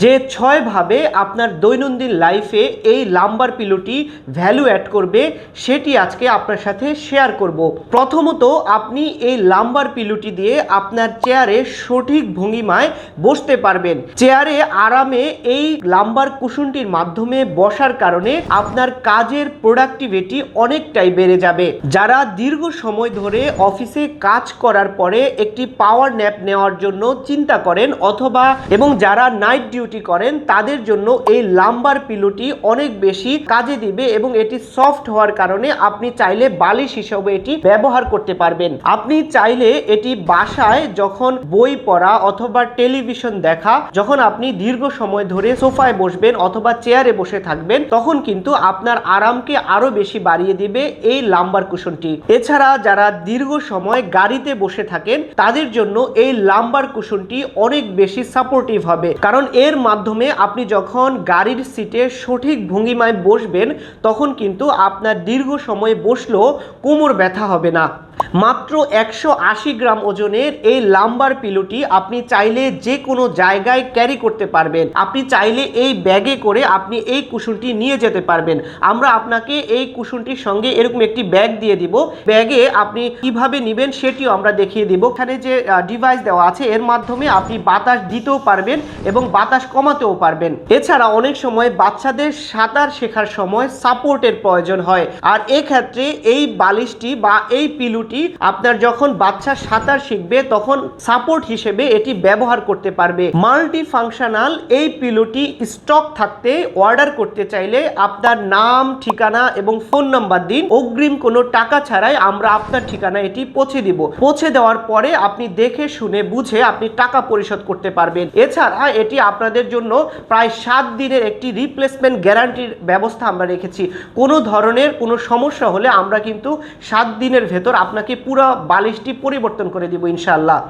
যে 6 ভাবে আপনার দৈনন্দিন লাইফে এই লাম্বার পিলোটি ভ্যালু অ্যাড করবে সেটি আজকে আপনার সাথে শেয়ার করব। প্রথমত আপনি এই লাম্বার পিলোটি দিয়ে আপনার চেয়ারে সঠিক ভঙ্গিমায় বসতে পারবেন। চেয়ারে আরামে এই লাম্বার কুশনটির মাধ্যমে বসার কারণে আপনার কাজের প্রোডাক্টিভিটি অনেকটাই বেড়ে যাবে। যারা দীর্ঘ সময় ধরে অফিসে কাজ করার পরে একটি পাওয়ার ন্যাপ নেওয়ার জন্য চিন্তা করেন অথবা এবং যারা নাইট ডিউটি করেন তাদের জন্য এই লাম্বার পিলোটি অনেক বেশি কাজে দিবে এবং এটি সফট হওয়ার কারণে আপনি চাইলে বালিশ হিসেবে এটি ব্যবহার করতে পারবেন। আপনি চাইলে এটি বাসায় যখন বই পড়া অথবা টেলিভিশন দেখা, যখন আপনি দীর্ঘ সময় ধরে সোফায় বসবেন অথবা চেয়ারে বসে থাকবেন তখন কিন্তু আপনার আরামকে আরো বেশি বাড়িয়ে দিবে এই লাম্বার কুশনটি। এছাড়া যারা দীর্ঘ সময় গাড়িতে বসে থাকেন তাদের জন্য এই লাম্বার কুশনটি অনেক বেশি সাপোর্টিভ হবে, কারণ এর মাধ্যমে আপনি যখন গাড়ির সিটে সঠিক ভঙ্গিমায় বসবেন তখন কিন্তু আপনার দীর্ঘ সময় বসলেও কোমর ব্যথা হবে না। মাত্র 180 গ্রাম ওজনের এই লাম্বার পিলোটি আপনি চাইলে যে কোনো জায়গায় ক্যারি করতে পারবেন। আপনি চাইলে এই ব্যাগে করে আপনি এই কুশনটি নিয়ে যেতে পারবেন। আমরা আপনাকে এই কুশনটির সঙ্গে এরকম একটি ব্যাগ দিয়ে দিব। ব্যাগে আপনি কিভাবে নেবেন সেটিও আমরা দেখিয়ে দিব। এখানে যে ডিভাইস দেওয়া আছে এর মাধ্যমে আপনি বাতাস দিতেও পারবেন এবং বাতাস কমাতেও পারবেন। এছাড়া অনেক সময় বাচ্চাদের সাঁতার শেখার সময় সাপোর্টের প্রয়োজন হয়, আর এক্ষেত্রে এই বালিশটি বা এই পিলোটি আপনার যখন বাচ্চা সাঁতার শিখবে তখন সাপোর্ট হিসেবে এটি ব্যবহার করতে পারবে। মাল্টি ফাংশনাল এই পিলোটি স্টক থাকতে অর্ডার করতে চাইলে আপনার নাম, ঠিকানা এবং ফোন নাম্বার দিন। অগ্রিম কোনো টাকা ছাড়াই আমরা আপনার ঠিকানা এটি পৌঁছে দিব। পৌঁছে দেওয়ার পরে আপনি দেখে শুনে বুঝে আপনি টাকা পরিশোধ করতে পারবেন। এছাড়া এটি আপনাদের জন্য প্রায় 7 দিনের একটি রিপ্লেসমেন্ট গ্যারান্টির ব্যবস্থা আমরা রেখেছি। কোনো ধরনের কোনো সমস্যা হলে আমরা কিন্তু 7 দিনের ভেতর আপনাকে পুরো বালিশটি পরিবর্তন করে দিব ইনশাআল্লাহ।